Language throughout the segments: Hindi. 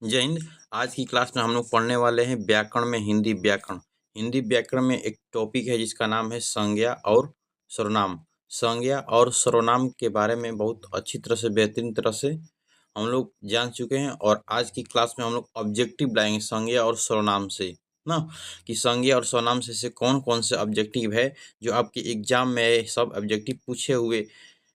जय हिंद। आज की क्लास में हम लोग पढ़ने वाले हैं व्याकरण में हिंदी व्याकरण। हिंदी व्याकरण में एक टॉपिक है जिसका नाम है संज्ञा और सर्वनाम। संज्ञा और सर्वनाम के बारे में बहुत अच्छी तरह से बेहतरीन तरह से हम लोग जान चुके हैं और आज की क्लास में हम लोग ऑब्जेक्टिव लाएंगे संज्ञा और सर्वनाम से ना, कि संज्ञा और सर्वनाम से कौन कौन से ऑब्जेक्टिव है जो आपके एग्जाम में सब ऑब्जेक्टिव पूछे हुए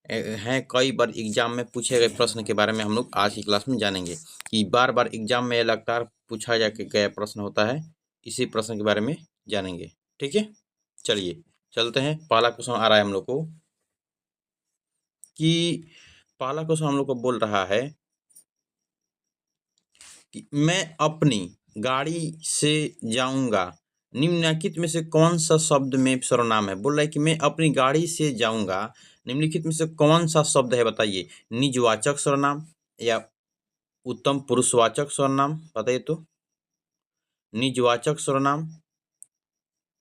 हैं। कई बार एग्जाम में पूछे गए प्रश्न के बारे में हम लोग आज की क्लास में जानेंगे कि बार बार एग्जाम में लगातार पूछा जा गया प्रश्न होता है, इसी प्रश्न के बारे में जानेंगे। ठीक है, चलिए चलते हैं। पहला क्वेश्चन आ रहा है हम लोग को कि पहला क्वेश्चन हम लोग को बोल रहा है कि मैं अपनी गाड़ी से जाऊंगा, निम्नलिखित में से कौन सा शब्द में सर्वनाम है। बोल रहा है कि मैं अपनी गाड़ी से जाऊंगा, निम्नलिखित में से कौन सा शब्द है बताइए। निजवाचक सर्वनाम या उत्तम पुरुषवाचक सर्वनाम, बताइए तो। निजवाचक सर्वनाम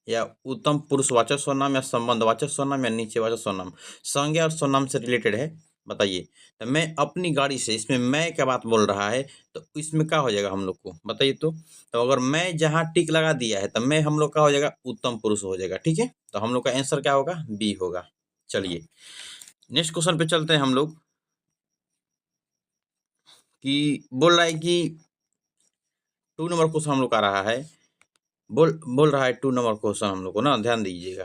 या उत्तम पुरुषवाचक सर्वनाम या संबंधवाचक सर्वनाम या नीचेवाचक सर्वनाम। संज्ञा और सर्वनाम से रिलेटेड है, बताइए। तो मैं अपनी गाड़ी से, इसमें मैं क्या बात बोल रहा है, तो इसमें क्या हो जाएगा हम लोग को बताइए तो अगर मैं जहां टिक लगा दिया है तो मैं हम लोग का हो जाएगा उत्तम पुरुष हो जाएगा। ठीक है, तो हम लोग का आंसर क्या होगा, बी होगा। चलिए नेक्स्ट क्वेश्चन पे चलते हैं हम लोग कि बोल रहा है कि 2 नंबर क्वेश्चन हम लोग का आ रहा है। बोल रहा है 2 नंबर क्वेश्चन हम लोग को ना, ध्यान दीजिएगा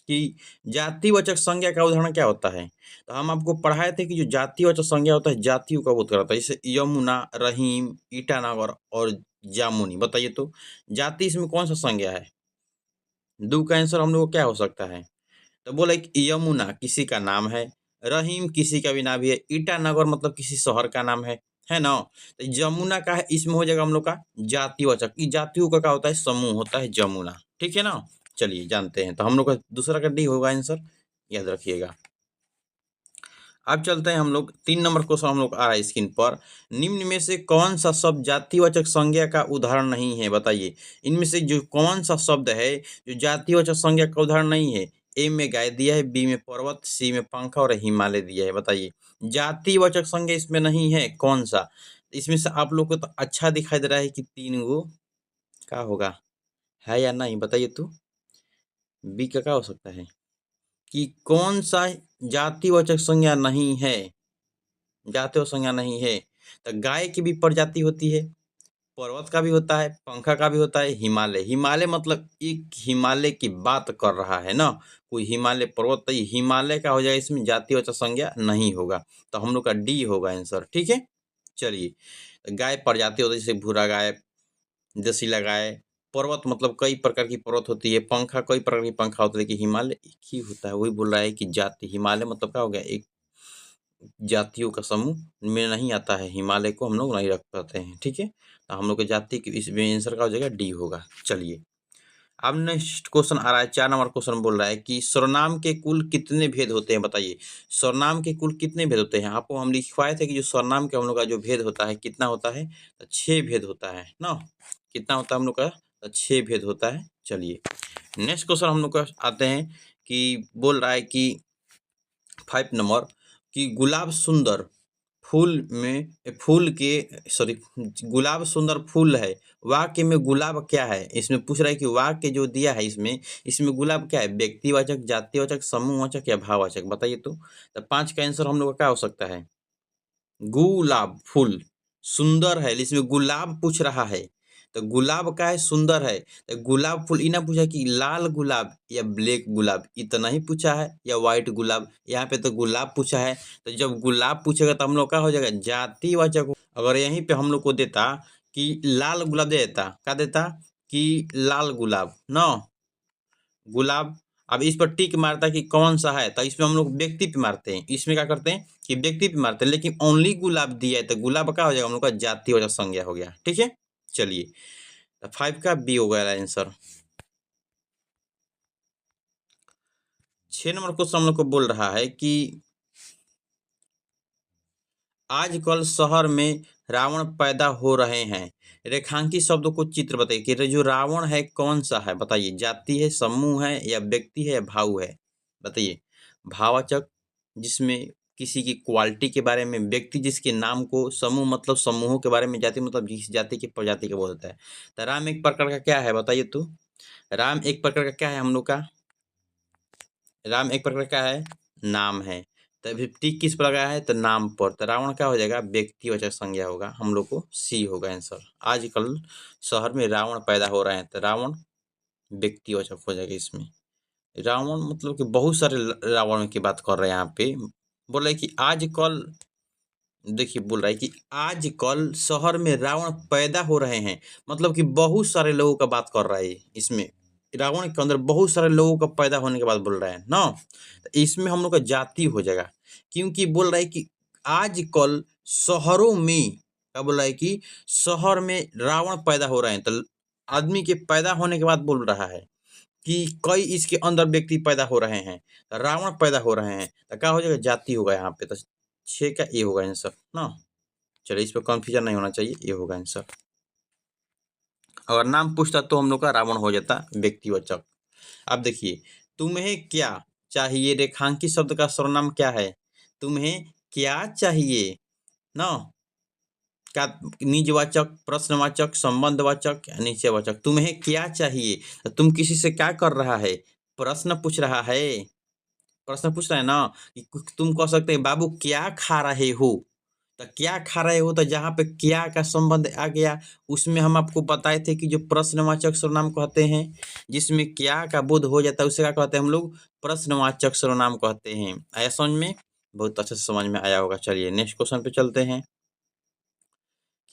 कि जातिवाचक संज्ञा का उदाहरण क्या होता है। तो हम आपको पढ़ाए थे कि जो जातिवाचक संज्ञा होता है जातियों का बोध कराता है, जैसे यमुना, रहीम, ईटानगर और जामुनी। बताइए तो जाति इसमें कौन सा संज्ञा है। दो का आंसर हम लोग को क्या हो सकता है। तो बोला कि यमुना किसी का नाम है, रहीम किसी का भी नाम भी है, ईटानगर मतलब किसी शहर का नाम है ना। तो जमुना का है, इसमें हो जाएगा हम लोग का जातिवाचक। जातियों का क्या होता है, समूह होता है जमुना। ठीक है ना, चलिए जानते हैं। तो हम लोग का दूसरा का डी होगा आंसर, याद रखिएगा। अब चलते हैं हम लोग 3 नंबर क्वेश्चन हम लोग आ रहा है स्क्रीन पर। निम्न में से कौन सा शब्द जातिवाचक संज्ञा का उदाहरण नहीं है, बताइए। इनमें से जो कौन सा शब्द है जो जातिवाचक संज्ञा का उदाहरण नहीं है। ए में गाय दिया है, बी में पर्वत, सी में पंखा और हिमालय दिया है। बताइए जातिवाचक संज्ञा इसमें नहीं है, कौन सा। इसमें से आप लोग को तो अच्छा दिखाई दे रहा है कि 3 गो क्या होगा, है या नहीं, बताइए तो। बी का क्या हो सकता है कि कौन सा जातिवाचक संज्ञा नहीं है। जातिवाचक संज्ञा नहीं है तो गाय की भी प्रजाति होती है, पर्वत का भी होता है, पंखा का भी होता है, हिमालय। हिमालय मतलब एक हिमालय की बात कर रहा है ना, कोई हिमालय पर्वत। तो हिमालय का हो जाएगा, इसमें जातिवाचक संज्ञा नहीं होगा। तो हम लोग का डी होगा आंसर। ठीक है, चलिए। तो गाय प्रजाति होती है, जैसे भूरा गाय, देसीला गाय। पर्वत मतलब कई प्रकार की पर्वत होती है, पंखा कई प्रकार की पंखा होता है, लेकिन हिमालय एक ही होता है। वही बोल रहा है कि जाति, हिमालय मतलब क्या हो गया, एक जातियों का समूह में नहीं आता है। हिमालय को हम लोग नहीं रख पाते हैं। ठीक है, तो हम लोग की जाति की इसमें आंसर का हो जाएगा डी होगा। चलिए अब नेक्स्ट क्वेश्चन आ रहा है, 4 नंबर क्वेश्चन बोल रहा है कि सर्वनाम के कुल कितने भेद होते हैं, बताइए। सर्वनाम के कुल कितने भेद होते हैं। आपको हम लिखवाए थे कि जो सर्वनाम के हम लोग का जो भेद होता है कितना होता है, तो 6 भेद होता है ना। कितना होता है हम लोग का, तो 6 भेद होता है। चलिए नेक्स्ट क्वेश्चन हम लोग का आते हैं कि बोल रहा है कि 5 नंबर कि गुलाब सुंदर फूल में फूल के सॉरी गुलाब सुंदर फूल है, वाक्य में गुलाब क्या है। इसमें पूछ रहा है कि वाक्य जो दिया है इसमें गुलाब क्या है, व्यक्तिवाचक, जातिवाचक, समूहवाचक या भाववाचक, बताइए तो 5 का आंसर हम लोग का क्या हो सकता है। गुलाब फूल सुंदर है, इसमें गुलाब पूछ रहा है, तो गुलाब का है, सुंदर है। तो गुलाब फूल इना पूछा कि लाल गुलाब या ब्लैक गुलाब, इतना ही पूछा है, या व्हाइट गुलाब। यहाँ पे तो गुलाब पूछा है, तो जब गुलाब पूछेगा तो हम लोग का हो जाएगा जातिवाचक। अगर यहीं पे हम लोग को देता कि लाल गुलाब दे देता, क्या देता कि लाल गुलाब ना, गुलाब। अब इस पर टिक मारता कि कौन सा है, तो इसमें हम लोग व्यक्ति पे मारते हैं। इसमें क्या करते हैं कि व्यक्ति पे मारते हैं, लेकिन ओनली गुलाब दिया है तो गुलाब का हो जाएगा हम लोग का जातिवाचक संज्ञा हो गया। ठीक है, चलिए तो 5 का बी हो गया आंसर। 6 नंबर क्वेश्चन हम लोग को बोल रहा है कि आजकल शहर में रावण पैदा हो रहे हैं, रेखांकित शब्दों को चित्र बताइए कि जो रावण है कौन सा है, बताइए। जाति है, समूह है या व्यक्ति है या भाव है, बताइए। भाववाचक जिसमें किसी की क्वालिटी के बारे में, व्यक्ति जिसके नाम को, समूह मतलब समूहों के बारे में, जाति मतलब जिस जाति की प्रजाति का बोलता है। तो राम एक प्रकार का क्या है बताइए तो? राम एक प्रकार का क्या है हम लोग का? राम एक प्रकार का है नाम है। तो टिक किस पर लगा है? तो नाम पर। तो रावण क्या हो जाएगा? व्यक्तिवाचक संज्ञा होगा, हम लोग को सी होगा आंसर। आजकल शहर में रावण पैदा हो रहे हैं, तो रावण व्यक्तिवाचक हो जाएगा इसमें। रावण मतलब कि बहुत सारे रावण की बात कर रहे हैं यहाँ पे। बोल रहे कि आजकल, देखिए बोल रहा है कि आजकल शहर में रावण पैदा हो रहे हैं, मतलब कि बहुत सारे लोगों का बात कर रहा है इसमें। रावण के अंदर बहुत सारे लोगों का पैदा होने के बाद बोल रहा है ना, तो इसमें हम लोग का जाति हो जाएगा। क्योंकि बोल रहा है कि आजकल शहरों में, क्या बोल रहा है कि शहर में रावण पैदा हो रहे हैं, तो आदमी के पैदा होने के बाद बोल रहा है कि कई इसके अंदर व्यक्ति पैदा हो रहे हैं, रावण पैदा हो रहे हैं, तो क्या हो जाएगा? जाति होगा यहाँ पे। तो 6 का ए होगा आंसर ना। चलिए, इस पर कंफ्यूजन नहीं होना चाहिए, ये होगा आंसर। अगर नाम पूछता तो हम लोग का रावण हो जाता व्यक्तिवाचक। अब देखिए, तुम्हें क्या चाहिए, रेखांकित शब्द का सर्वनाम क्या है? तुम्हें क्या चाहिए ना, क्या? निजवाचक, प्रश्नवाचक, संबंधवाचक या निश्चयवाचक? तुम्हें क्या चाहिए, तो तुम किसी से क्या कर रहा है? प्रश्न पूछ रहा है। प्रश्न पूछ रहा है ना, कि तुम कह सकते हैं बाबू क्या खा रहे हो, तो क्या खा रहे हो, तो जहाँ पे क्या का संबंध आ गया, उसमें हम आपको बताए थे कि जो प्रश्नवाचक सर्वनाम कहते हैं, जिसमें क्या का बोध हो जाता है, उसे क्या कहते हैं हम लोग? प्रश्नवाचक सर्वनाम कहते हैं। आया समझ में? बहुत अच्छे से समझ में आया होगा। चलिए नेक्स्ट क्वेश्चन पे चलते हैं।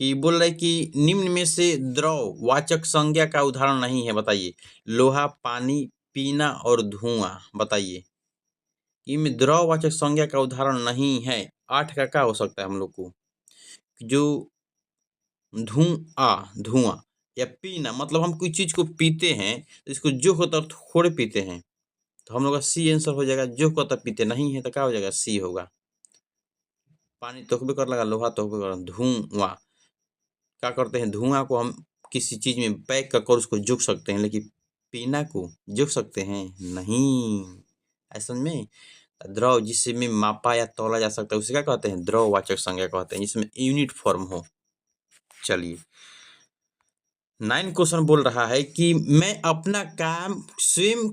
कि बोल रहे कि निम्न में से द्रव वाचक संज्ञा का उदाहरण नहीं है, बताइए। लोहा, पानी, पीना और धुआं, बताइए। इनमें द्रववाचक संज्ञा का उदाहरण नहीं है। 8 का क्या हो सकता है हम लोग को? जो धुआं या पीना, मतलब हम कोई चीज को पीते हैं तो इसको जो होता है थोड़े पीते हैं, तो हम लोग का सी आंसर हो जाएगा। जो होता पीते नहीं है तो क्या हो जाएगा? सी होगा। पानी तो होबे कर लगा, लोहा तो होबे कर, धुआं क्या करते हैं? धुआं को हम किसी चीज में पैक कर उसको जोक सकते हैं, लेकिन पीना को जोक सकते हैं नहीं। ऐसा में द्रव जिसमें मापा या तौला जा सकता है उसे क्या कहते हैं? द्रववाचक संज्ञा कहते हैं, जिसमें यूनिट फॉर्म हो। चलिए 9 क्वेश्चन बोल रहा है कि मैं अपना काम स्वयं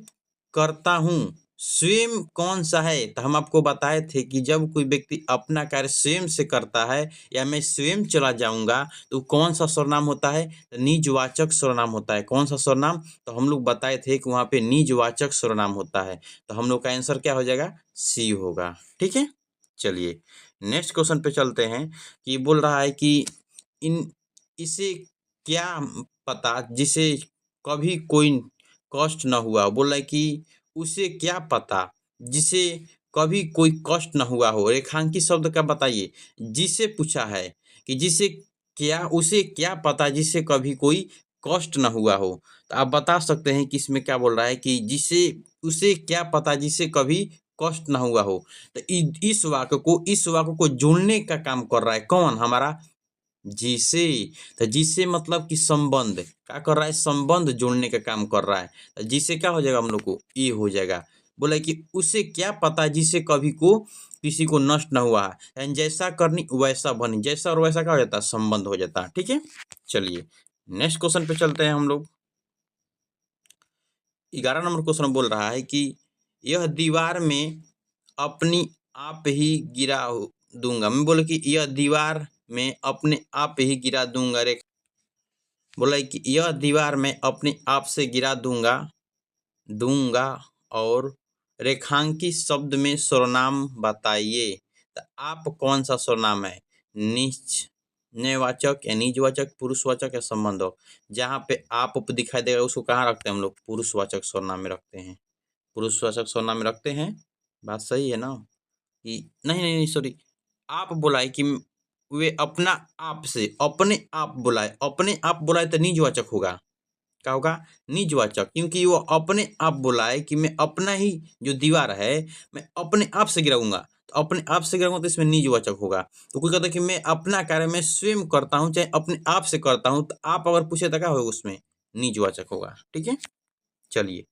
करता हूँ। स्वयं कौन सा है? तो हम आपको बताए थे कि जब कोई व्यक्ति अपना कार्य स्वयं से करता है या मैं स्वयं चला जाऊंगा तो कौन सा सर्वनाम होता है? तो निजवाचक सर्वनाम होता है। कौन सा सर्वनाम? तो हम लोग बताए थे कि वहां पे निजवाचक सर्वनाम होता है। तो हम लोग का आंसर क्या हो जाएगा? सी होगा। ठीक है, चलिए नेक्स्ट क्वेश्चन पे चलते हैं। कि बोल रहा है कि इन इसे क्या पता जिसे कभी कोई कष्ट न हुआ। बोल रहा है कि उसे क्या पता जिसे कभी कोई कष्ट न हुआ हो। रेखांकित शब्द का बताइए। जिसे पूछा है कि जिसे क्या, उसे क्या पता जिसे कभी कोई कष्ट न हुआ हो। तो आप बता सकते हैं कि इसमें क्या बोल रहा है कि जिसे, उसे क्या पता जिसे कभी कष्ट न हुआ हो। तो इस वाक्य को जोड़ने का काम कर रहा है कौन? हमारा जिसे। तो जिसे मतलब कि संबंध क्या कर रहा है? संबंध जोड़ने का काम कर रहा है। तो जिसे क्या हो जाएगा हम लोग को? ये हो जाएगा। बोला कि उसे क्या पता जिसे कभी को किसी को नष्ट न हुआ है, यानी जैसा करनी वैसा बनी। जैसा और वैसा क्या हो जाता है? संबंध हो जाता है। ठीक है, चलिए नेक्स्ट क्वेश्चन पे चलते हैं हम लोग। 11 नंबर क्वेश्चन बोल रहा है कि यह दीवार में अपनी आप ही गिरा दूंगा। मैं बोले कि यह दीवार में अपने आप ही गिरा दूंगा। रे बोला कि यह दीवार में अपने आप से गिरा दूंगा दूंगा और रेखांकित शब्द में सर्वनाम बताइए। तो आप कौन सा सर्वनाम है? निश्चयवाचक या निजवाचक, पुरुषवाचक या संबंधक? जहाँ पे आप दिखाई देगा उसको कहाँ रखते हैं हम लोग? पुरुषवाचक सर्वनाम में रखते हैं। पुरुषवाचक सर्वनाम में रखते हैं। बात सही है ना? कि नहीं नहीं नहीं सॉरी, आप बुलाए कि वे अपना आप से, अपने आप बुलाए। अपने आप बुलाए तो निजवाचक होगा। क्या होगा? निजवाचक, क्योंकि वो अपने आप बुलाए कि मैं अपना ही जो दीवार है मैं अपने आप से गिराऊंगा। तो अपने आप से गिराऊंगा तो इसमें निजवाचक होगा। तो कोई कहता है कि मैं अपना कार्य मैं स्वयं करता हूँ, चाहे अपने आप से करता हूँ, तो आप अगर पूछे तो क्या होगा? उसमें निजवाचक होगा। ठीक है, चलिए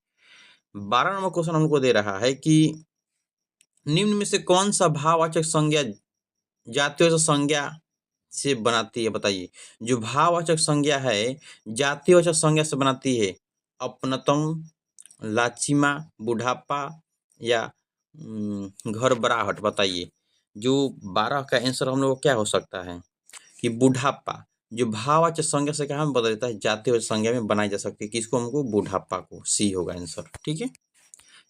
12 नंबर क्वेश्चन हमको दे रहा है कि निम्न में से कौन सा भाववाचक संज्ञा जातिवाचक संज्ञा से बनाती है बताइए। जो भाववाचक संज्ञा है जातिवाचक संज्ञा से बनाती है। अपनत्व, लाचिमा, बुढ़ापा या घरबराहट बताइए। जो 12 का आंसर हम लोग को क्या हो सकता है कि बुढ़ापा। जो भाववाचक संज्ञा से क्या हम बदल देता है जातिवाचक संज्ञा में बनाई जा सकती है। किसको? हमको बुढ़ापा को। सी होगा आंसर। ठीक है,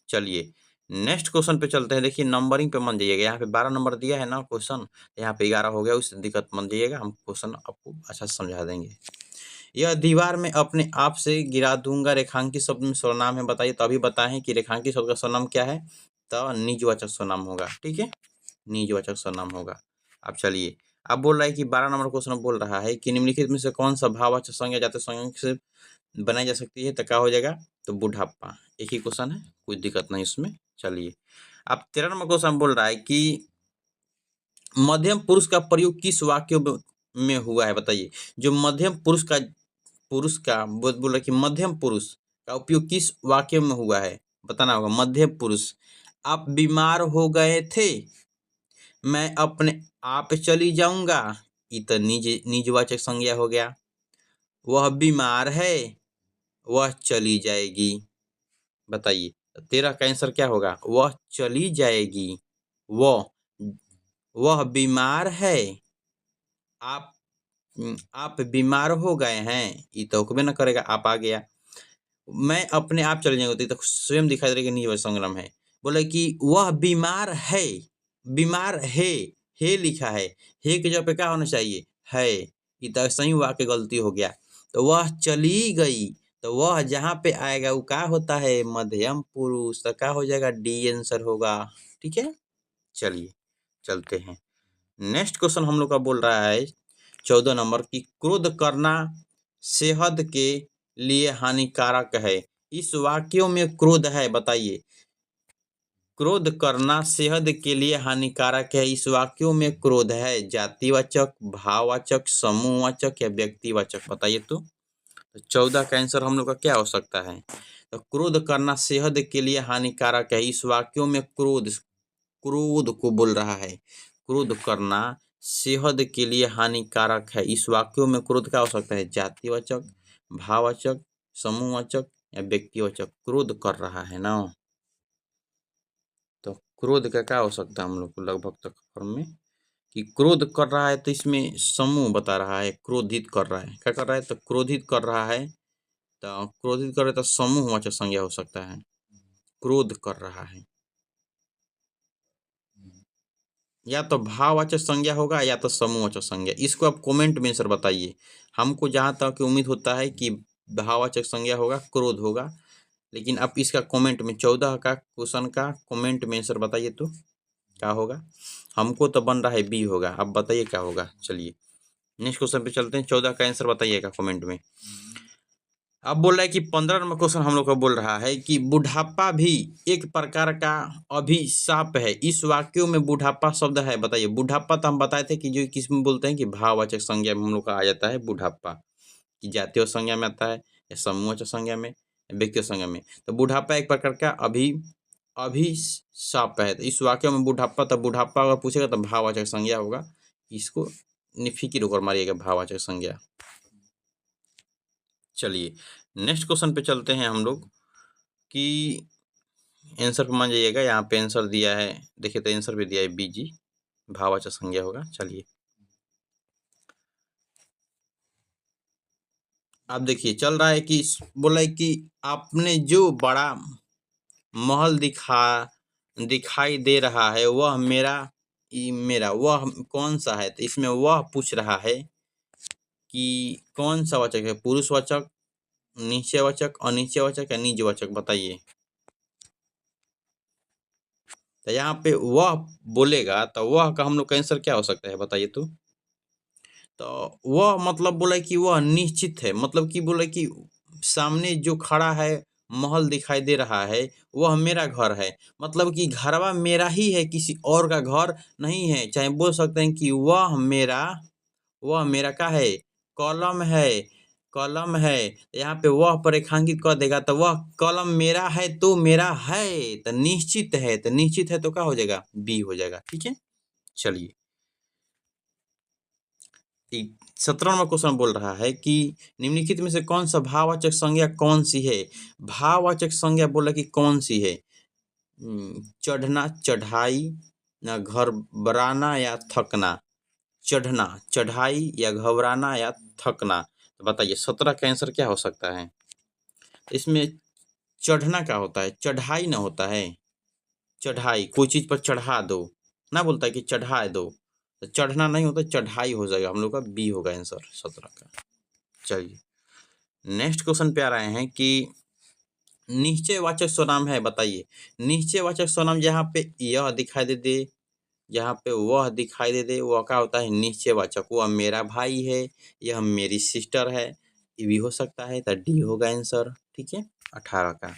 चलिए नेक्स्ट क्वेश्चन पे चलते हैं। देखिए नंबरिंग पे मान जाइएगा। यहाँ पे 12 नंबर दिया है ना क्वेश्चन, यहाँ पे 11 हो गया, उससे दिक्कत मान जाइएगा। हम क्वेश्चन आपको अच्छा से समझा देंगे। यह दीवार में अपने आप से गिरा दूंगा रेखांकित शब्द में सर्वनाम है बताइए। तो अभी बताएं कि रेखांकित शब्द का सर्वनाम क्या है। तो निजवाचक सर्वनाम होगा। ठीक है, निजवाचक सर्वनाम होगा। अब चलिए, अब बोल रहा है कि 12 नंबर क्वेश्चन बोल रहा है कि निम्नलिखित में से कौन सा भाववाचक संज्ञा जातिवाचक संज्ञा से बनाई जा सकती है। तो क्या हो जाएगा? तो बुढ़ापा। एक ही क्वेश्चन है, कोई दिक्कत नहीं उसमें। चलिए, अब 13 नंबर क्वेश्चन बोल रहा है कि मध्यम पुरुष का प्रयोग किस वाक्य में हुआ है बताइए। जो मध्यम पुरुष का बोल रहा है कि मध्यम पुरुष का उपयोग किस वाक्य में हुआ है बताना होगा। मध्यम पुरुष, आप बीमार हो गए थे, मैं अपने आप चली जाऊंगा, ये तो निजवाचक संज्ञा हो गया। वह बीमार है, वह चली जाएगी। बताइए 13 का आंसर क्या होगा? वह चली जाएगी। वह बीमार है, आप आप बीमार हो गए हैं, ये तो हुक्म न करेगा, आप आ गया। मैं अपने आप चले जाएंगे तो स्वयं दिखाई दे रहा है कि संग्राम है। बोले कि वह बीमार है, बीमार है लिखा है की जगह पे क्या होना चाहिए? है। ये तो सही वाक्य गलती हो गया। तो वह चली गई, तो वह जहाँ पे आएगा वो क्या होता है? मध्यम पुरुष। तो क्या हो जाएगा? डी आंसर होगा। ठीक है, चलिए चलते हैं। नेक्स्ट क्वेश्चन हम लोग का बोल रहा है 14 नंबर की क्रोध करना सेहत के लिए हानिकारक है। इस वाक्यों में क्रोध है बताइए। क्रोध करना सेहत के लिए हानिकारक है, इस वाक्यों में क्रोध है। जातिवाचक, भाववाचक, समूहवाचक या व्यक्तिवाचक बताइए। तो 14 का आंसर हम लोग का क्या हो सकता है? तो क्रोध करना सेहत के लिए हानिकारक है, इस वाक्यों में क्रोध को बोल रहा है। क्रोध करना सेहत के लिए हानिकारक है, इस वाक्यों में क्रोध क्या हो सकता है? जातिवाचक, भाववाचक, समूहवाचक या व्यक्तिवाचक। क्रोध कर रहा है ना, तो क्रोध का क्या हो सकता है हम लोग को लगभग तक फॉर्म में कि क्रोध कर रहा है। तो इसमें समूह बता रहा है, क्रोधित कर रहा है। क्या कर रहा है? तो क्रोधित कर रहा है। तो क्रोधित कर रहा है तो समूहवाचक संज्ञा हो सकता है। क्रोध कर रहा है, या तो भाववाचक संज्ञा होगा या तो समूहवाचक संज्ञा। इसको आप कमेंट में आंसर बताइए। हमको जहाँ तक उम्मीद होता है कि भाववाचक संज्ञा होगा, क्रोध होगा, लेकिन आप इसका कमेंट में 14 का क्वेश्चन का कमेंट में आंसर बताइए तो क्या होगा। हमको तो बन रहा है बी होगा, अब बताइए क्या होगा। चलिए नेक्स्ट क्वेश्चन पे चलते हैं। 14 का आंसर बताइएगा कमेंट में। अब बोल रहा है कि 15 नंबर क्वेश्चन हम लोग को बोल रहा है कि बुढ़ापा भी एक प्रकार का अभिशाप है, इस वाक्यों में बुढ़ापा शब्द है बताइए। बुढ़ापा तो हम बताए थे कि जो किस में बोलते हैं कि भाववाचक संज्ञा में हम लोग का आ जाता है बुढ़ापा, कि जातीय संज्ञा में आता है या समूहवाचक संज्ञा में, व्यक्तिगत संज्ञा में। तो बुढ़ापा एक प्रकार का अभिशाप है, तो इस वाक्य में बुढ़ापा, तो बुढ़ापा अगर पूछेगा तो भाववाचक संज्ञा होगा। इसको निफिकी होकर मारिएगा, भाववाचक संज्ञा। चलिए नेक्स्ट क्वेश्चन पे चलते हैं हम लोग कि आंसर पे मान जाइएगा। यहाँ पे आंसर दिया है, देखिए तो आंसर भी दिया है बीजी, भाववाचक संज्ञा होगा। चलिए अब देखिए चल रहा है कि बोला है कि आपने जो बड़ा महल दिखाई दे रहा है वह मेरा वह कौन सा है। तो इसमें वह पूछ रहा है कि कौन सा वाचक है, पुरुषवाचक, निश्चयवाचक, अनिश्चयवाचक या निजवाचक बताइए। तो यहाँ पे वह बोलेगा तो वह का हम लोग का आंसर क्या हो सकता है बताइए। तो वह मतलब बोला कि वह निश्चित है, मतलब कि बोला कि सामने जो खड़ा है महल दिखाई दे रहा है वह मेरा घर है, मतलब कि घरवा मेरा ही है, किसी और का घर नहीं है। चाहे बोल सकते हैं कि वह मेरा क्या है? कलम है। कलम है, यहाँ पे वह पर रेखांकित कर देगा तो वह कलम मेरा है तो मेरा है, तो निश्चित है, तो निश्चित है तो क्या हो जाएगा, बी हो जाएगा। ठीक है, चलिए 17 नंबर क्वेश्चन बोल रहा है कि निम्नलिखित में से कौन सा भाववाचक संज्ञा कौन सी है। भाववाचक संज्ञा बोला कि कौन सी है, चढ़ना, चढ़ाई, ना घबराना या थकना। चढ़ना, चढ़ाई या घबराना या थकना। तो बताइए 17 का आंसर क्या हो सकता है। इसमें चढ़ना क्या होता है, चढ़ाई ना होता है, चढ़ाई कोई चीज पर चढ़ा दो ना, बोलता है कि चढ़ा दो, तो चढ़ना नहीं होता, चढ़ाई हो जाएगा। हम लोग का बी होगा आंसर 17 का। चलिए नेक्स्ट क्वेश्चन पे आ रहे हैं कि निश्चयवाचक सर्वनाम है, बताइए निश्चयवाचक सर्वनाम जहाँ पे यह दिखाई दे, जहाँ पे वह दिखाई दे, वह क्या होता है, निश्चयवाचक। वह मेरा भाई है, यह मेरी सिस्टर है, ये भी हो सकता है, तो डी होगा आंसर। ठीक है 18 का।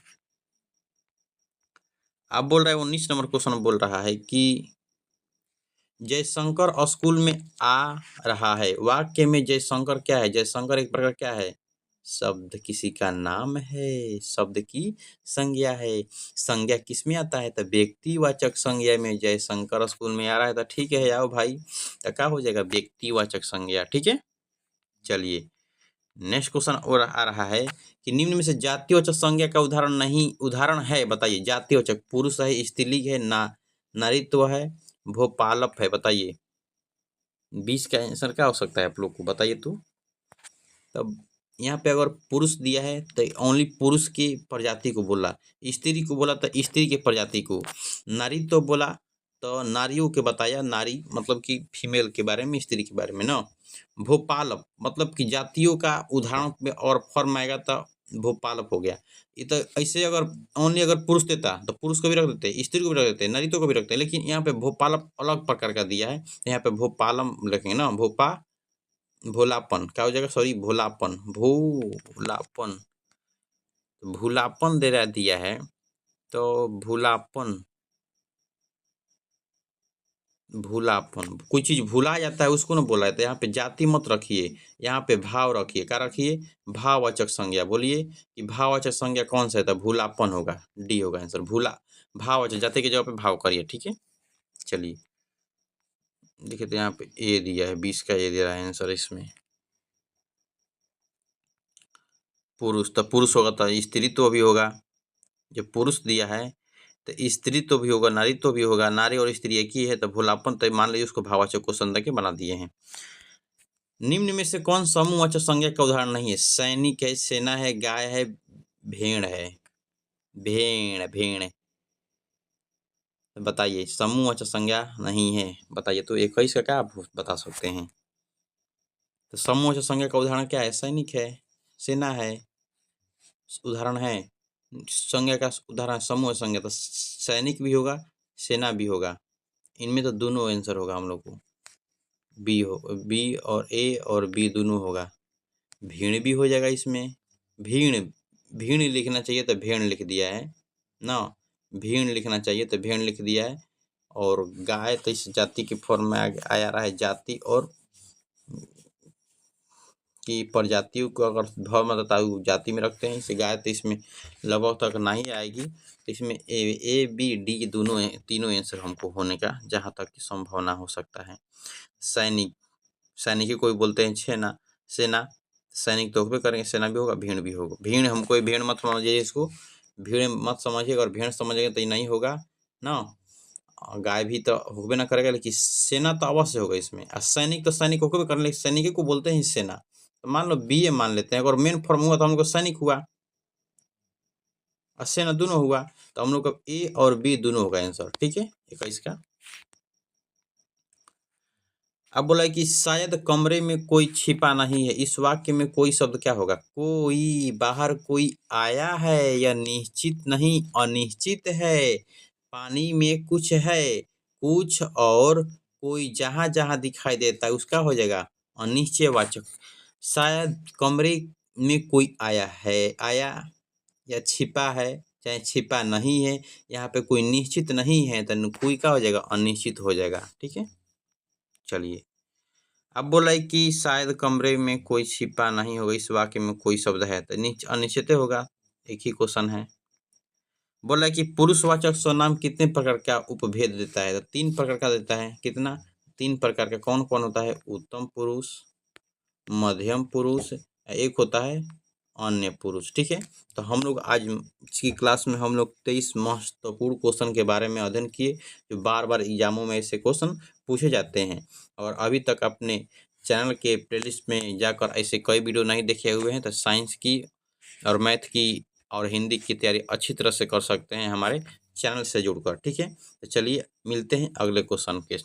अब बोल रहा है 19 नंबर क्वेश्चन बोल रहा है कि जयशंकर स्कूल में आ रहा है। वाक्य में जयशंकर क्या है, जयशंकर एक प्रकार क्या है, शब्द किसी का नाम है, शब्द की संज्ञा है। संज्ञा किस में आता है, तो व्यक्तिवाचक संज्ञा में। जयशंकर स्कूल में आ रहा है तो ठीक है, आओ भाई, तो क्या हो जाएगा, व्यक्तिवाचक संज्ञा। ठीक है, चलिए नेक्स्ट क्वेश्चन और आ रहा है कि निम्न में से जातिवाचक संज्ञा का उदाहरण है, बताइए। जातिवाचक पुरुष है, स्त्रीलिंग है, नारीत्व है, भोपालप है, बताइए 20 का आंसर क्या हो सकता है आप लोग को, बताइए तो। तब यहाँ पे अगर पुरुष दिया है तो ओनली पुरुष की प्रजाति को बोला, स्त्री को बोला तो स्त्री के प्रजाति को, नारीत्व बोला तो नारियों के बताया, नारी मतलब कि फीमेल के बारे में, स्त्री के बारे में ना। भोपालप मतलब कि जातियों का उदाहरण में और फॉर्म आएगा तो भोपालप हो गया। ये तो ऐसे अगर ओनली अगर पुरुष देता तो पुरुष को भी रख देते, स्त्री को भी रख देते, नारित्व को भी रखते, लेकिन यहाँ पे भोपालप अलग प्रकार का दिया है, यहाँ पे भोपालम लिखेंगे ना। भोलापन क्या हो जाएगा, सॉरी भोलापन, भूलापन, भूलापन दे रहा दिया है तो भूलापन, भूलापन कोई चीज भूला जाता है उसको ना बोला जाता है। यहाँ पे जाति मत रखिए, यहाँ पे भाव रखिए, क्या रखिए, भाववाचक संज्ञा। बोलिए कि भाववाचक संज्ञा कौन सा है, तो भूलापन होगा, डी होगा आंसर। भूला भाववाचक, जाति की जगह पे भाव करिए। ठीक है, चलिए देखिए तो यहाँ पे ए दिया है, 20 का ए दे रहा है आंसर। इसमें पुरुष, तो पुरुष होगा तो स्त्री तो भी होगा, जब पुरुष दिया है तो स्त्री तो भी होगा, नारी तो भी होगा, नारी और स्त्री एक ही है, तो भोलापन तो मान लीजिए उसको भाववाचक को संज्ञा के बना दिए हैं। निम्न में से कौन समूहवाचक संज्ञा का उदाहरण नहीं है। सैनिक है, सेना है, गाय है, भेड़ है, भेड़ भेड़, बताइए समूहवाचक संज्ञा नहीं है, बताइए तो 21 का क्या आप बता सकते हैं। तो समूहवाचक संज्ञा का उदाहरण क्या है, सैनिक है, सेना है, उदाहरण है संज्ञा का, उदाहरण समूह संज्ञा, तो सैनिक भी होगा, सेना भी होगा, इनमें तो दोनों आंसर होगा हम लोग को, बी हो, बी और ए और बी दोनों होगा। भीड़ भी हो जाएगा इसमें, भीड़, भीड़ लिखना चाहिए तो भेड़ लिख दिया है ना, भीड़ लिखना चाहिए तो भेड़ लिख दिया है। और गाय तो इस जाति के फॉर्म में आया रहा है, जाति और की प्रजातियों को अगर भाव में बताऊ जाति में रखते हैं, इसे गाय तो इसमें लगभग तक नहीं आएगी, तो इसमें ए बी डी दोनों तीनों आंसर हमको होने का जहाँ तक की संभावना हो सकता है। सैनिक, सैनिक कोई बोलते हैं सेना, सेना सैनिक तो होबे करेंगे, सेना भी होगा, भीड़ भी होगा। भीड़ हमको भीड़ मत समझिए, इसको भीड़ मत समझिए, अगर भीड़ समझेंगे तो ये नहीं होगा ना। गाय भी तो होबे ना करेगा, लेकिन सेना तो अवश्य होगा इसमें। और सैनिक तो सैनिक होबे करेंगे, लेकिन सैनिक को बोलते हैं सेना, तो मान लो बी ए मान लेते हैं। अगर मेन फॉर्म हुआ तो हम लोग सैनिक हुआ और सेना दोनों हुआ, तो हम लोग का ए और बी दोनों होगा आंसर। ठीक है 21 का। अब बोला है कि शायद कमरे में कोई छिपा नहीं है। इस वाक्य में कोई शब्द क्या होगा, कोई, बाहर कोई आया है, या निश्चित नहीं अनिश्चित है, पानी में कुछ है, कुछ और कोई जहां जहां दिखाई देता है उसका हो जाएगा अनिश्चयवाचक। शायद कमरे में कोई आया है, आया या छिपा है, चाहे छिपा नहीं है, यहाँ पे कोई निश्चित नहीं है, तो कोई का हो जाएगा अनिश्चित हो जाएगा। ठीक है, चलिए अब बोला है कि शायद कमरे में कोई छिपा नहीं होगा, इस वाक्य में कोई शब्द है तो अनिश्चित होगा, एक ही क्वेश्चन है। बोला है कि पुरुषवाचक सर्वनाम कितने प्रकार का उपभेद देता है, तो 3 प्रकार का देता है। कितना? 3 प्रकार का। कौन कौन होता है? उत्तम पुरुष, मध्यम पुरुष, एक होता है अन्य पुरुष। ठीक है, तो हम लोग आज की क्लास में हम लोग 23 महत्वपूर्ण क्वेश्चन के बारे में अध्ययन किए, जो बार बार एग्जामों में ऐसे क्वेश्चन पूछे जाते हैं। और अभी तक अपने चैनल के प्लेलिस्ट में जाकर ऐसे कई वीडियो नहीं देखे हुए हैं तो साइंस की और मैथ की और हिंदी की तैयारी अच्छी तरह से कर सकते हैं हमारे चैनल से जुड़कर। ठीक है, तो चलिए मिलते हैं अगले क्वेश्चन के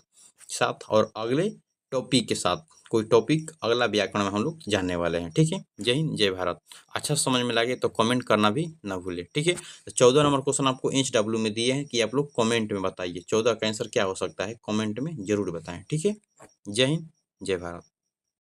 साथ और अगले टॉपिक के साथ। कोई टॉपिक अगला व्याकरण में हम लोग जानने वाले हैं। ठीक है, जय हिंद जय भारत। अच्छा समझ में लगे तो कमेंट करना भी ना भूलें। ठीक है, तो 14 नंबर क्वेश्चन आपको HW में दिए हैं कि आप लोग कमेंट में बताइए 14 का आंसर क्या हो सकता है, कमेंट में जरूर बताएं। ठीक है, जय हिंद जय भारत।